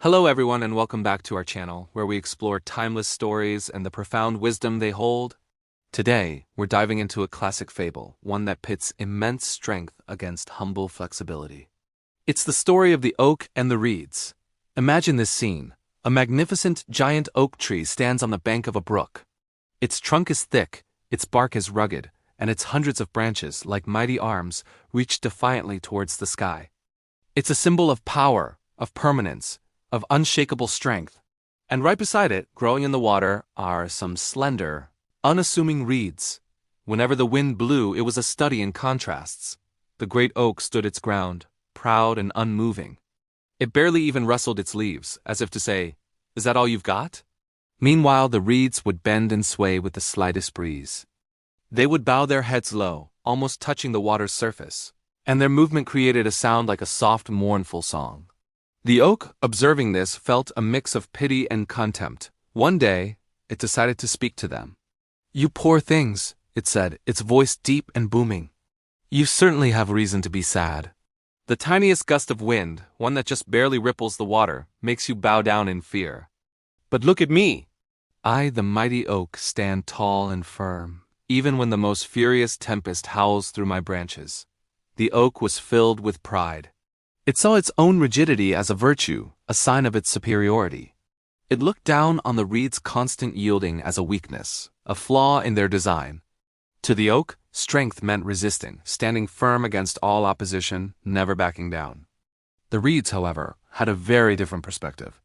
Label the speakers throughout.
Speaker 1: Hello everyone and welcome back to our channel, where we explore timeless stories and the profound wisdom they hold. Today, we're diving into a classic fable, one that pits immense strength against humble flexibility. It's the story of the oak and the reeds. Imagine this scene. A magnificent giant oak tree stands on the bank of a brook. Its trunk is thick, its bark is rugged, and its hundreds of branches, like mighty arms, reach defiantly towards the sky. It's a symbol of power, of permanence, of unshakable strength. And right beside it, growing in the water, are some slender, unassuming reeds. Whenever the wind blew, it was a study in contrasts. The great oak stood its ground, proud and unmoving. It barely even rustled its leaves, as if to say, "Is that all you've got?" Meanwhile, the reeds would bend and sway with the slightest breeze. They would bow their heads low, almost touching the water's surface, and their movement created a sound like a soft, mournful song. The oak, observing this, felt a mix of pity and contempt. One day, it decided to speak to them. "You poor things," it said, its voice deep and booming. "You certainly have reason to be sad. The tiniest gust of wind, one that just barely ripples the water, makes you bow down in fear. But look at me! I, the mighty oak, stand tall and firm, even when the most furious tempest howls through my branches." The oak was filled with pride. It saw its own rigidity as a virtue, a sign of its superiority. It looked down on the reeds' constant yielding as a weakness, a flaw in their design. To the oak, strength meant resisting, standing firm against all opposition, never backing down. The reeds, however, had a very different perspective.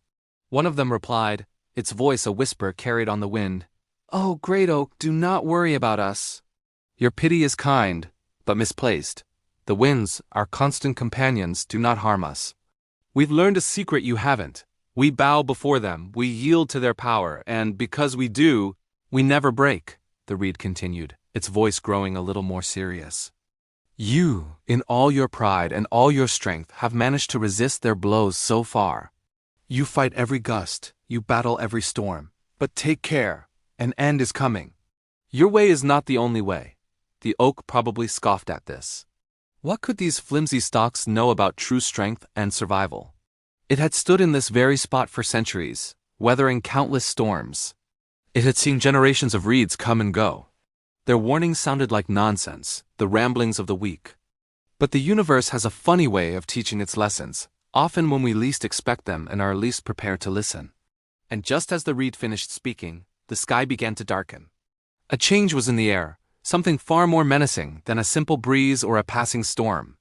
Speaker 1: One of them replied, its voice a whisper carried on the wind, "Oh, great oak, do not worry about us. Your pity is kind, but misplaced. The winds, our constant companions, do not harm us. We've learned a secret you haven't. We bow before them, we yield to their power, and because we do, we never break," the reed continued, its voice growing a little more serious. "You, in all your pride and all your strength, have managed to resist their blows so far. You fight every gust, you battle every storm. But take care, an end is coming. Your way is not the only way." The oak probably scoffed at this. What could these flimsy stalks know about true strength and survival? It had stood in this very spot for centuries, weathering countless storms. It had seen generations of reeds come and go. Their warnings sounded like nonsense, the ramblings of the weak. But the universe has a funny way of teaching its lessons, often when we least expect them and are least prepared to listen. And just as the reed finished speaking, the sky began to darken. A change was in the air. Something far more menacing than a simple breeze or a passing storm.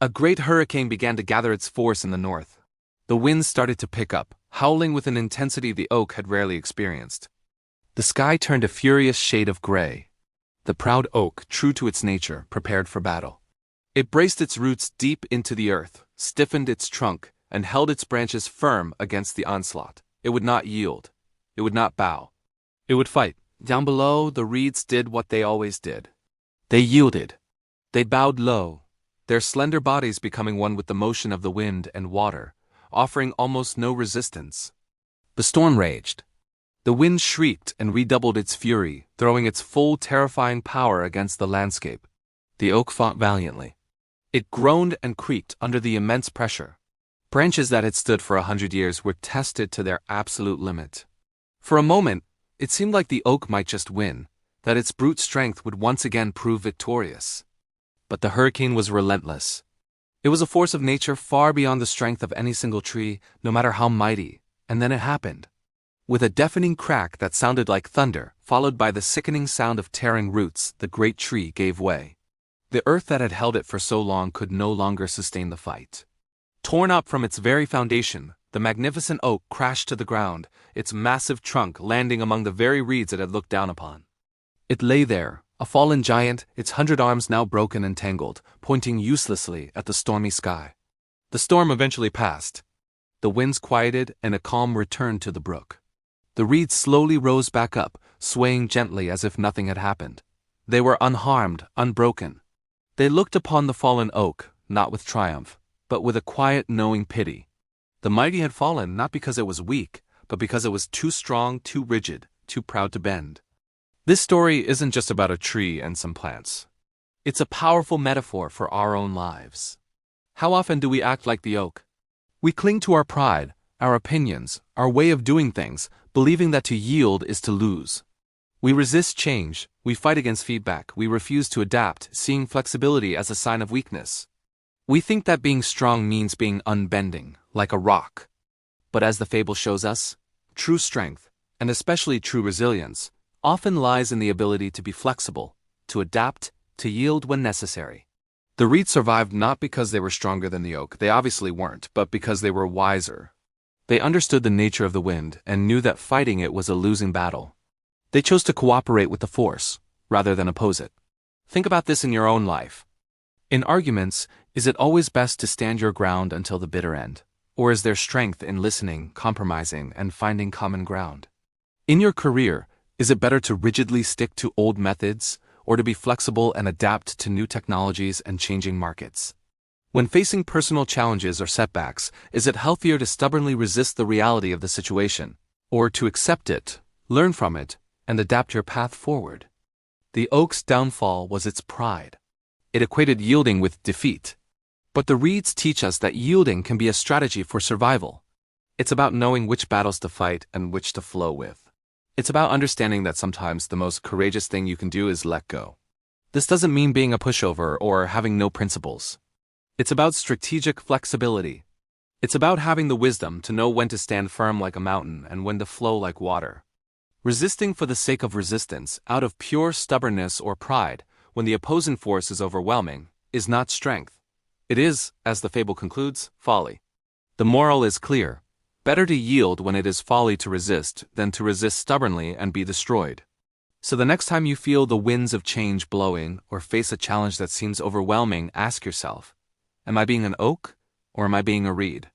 Speaker 1: A great hurricane began to gather its force in the north. The winds started to pick up, howling with an intensity the oak had rarely experienced. The sky turned a furious shade of gray. The proud oak, true to its nature, prepared for battle. It braced its roots deep into the earth, stiffened its trunk, and held its branches firm against the onslaught. It would not yield. It would not bow. It would fight. Down below, the reeds did what they always did. They yielded. They bowed low, their slender bodies becoming one with the motion of the wind and water, offering almost no resistance. The storm raged. The wind shrieked and redoubled its fury, throwing its full terrifying power against the landscape. The oak fought valiantly. It groaned and creaked under the immense pressure. Branches that had stood for 100 years were tested to their absolute limit. For a moment, it seemed like the oak might just win, that its brute strength would once again prove victorious. But the hurricane was relentless. It was a force of nature far beyond the strength of any single tree, no matter how mighty, and then it happened. With a deafening crack that sounded like thunder, followed by the sickening sound of tearing roots, the great tree gave way. The earth that had held it for so long could no longer sustain the fight. Torn up from its very foundation, the magnificent oak crashed to the ground, its massive trunk landing among the very reeds it had looked down upon. It lay there, a fallen giant, its 100 arms now broken and tangled, pointing uselessly at the stormy sky. The storm eventually passed. The winds quieted and a calm returned to the brook. The reeds slowly rose back up, swaying gently as if nothing had happened. They were unharmed, unbroken. They looked upon the fallen oak, not with triumph, but with a quiet, knowing pity. The mighty had fallen not because it was weak, but because it was too strong, too rigid, too proud to bend. This story isn't just about a tree and some plants. It's a powerful metaphor for our own lives. How often do we act like the oak? We cling to our pride, our opinions, our way of doing things, believing that to yield is to lose. We resist change, we fight against feedback, we refuse to adapt, seeing flexibility as a sign of weakness. We think that being strong means being unbending, like a rock. But as the fable shows us, true strength, and especially true resilience, often lies in the ability to be flexible, to adapt, to yield when necessary. The reed survived not because they were stronger than the oak, they obviously weren't, but because they were wiser. They understood the nature of the wind and knew that fighting it was a losing battle. They chose to cooperate with the force, rather than oppose it. Think about this in your own life. In arguments, is it always best to stand your ground until the bitter end? Or is there strength in listening, compromising, and finding common ground? In your career, is it better to rigidly stick to old methods, or to be flexible and adapt to new technologies and changing markets? When facing personal challenges or setbacks, is it healthier to stubbornly resist the reality of the situation, or to accept it, learn from it, and adapt your path forward? The oak's downfall was its pride. It equated yielding with defeat. But the reeds teach us that yielding can be a strategy for survival. It's about knowing which battles to fight and which to flow with. It's about understanding that sometimes the most courageous thing you can do is let go. This doesn't mean being a pushover or having no principles. It's about strategic flexibility. It's about having the wisdom to know when to stand firm like a mountain and when to flow like water. Resisting for the sake of resistance, out of pure stubbornness or pride, when the opposing force is overwhelming, is not strength. It is, as the fable concludes, folly. The moral is clear. Better to yield when it is folly to resist than to resist stubbornly and be destroyed. So the next time you feel the winds of change blowing or face a challenge that seems overwhelming, ask yourself, am I being an oak or am I being a reed?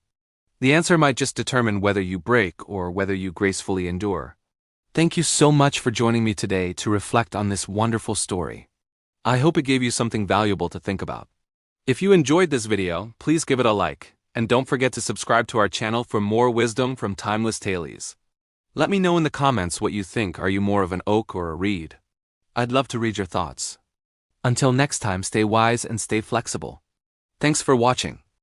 Speaker 1: The answer might just determine whether you break or whether you gracefully endure. Thank you so much for joining me today to reflect on this wonderful story. I hope it gave you something valuable to think about. If you enjoyed this video, please give it a like, and don't forget to subscribe to our channel for more wisdom from Timeless Tales. Let me know in the comments what you think. Are you more of an oak or a reed? I'd love to read your thoughts. Until next time, stay wise and stay flexible. Thanks for watching.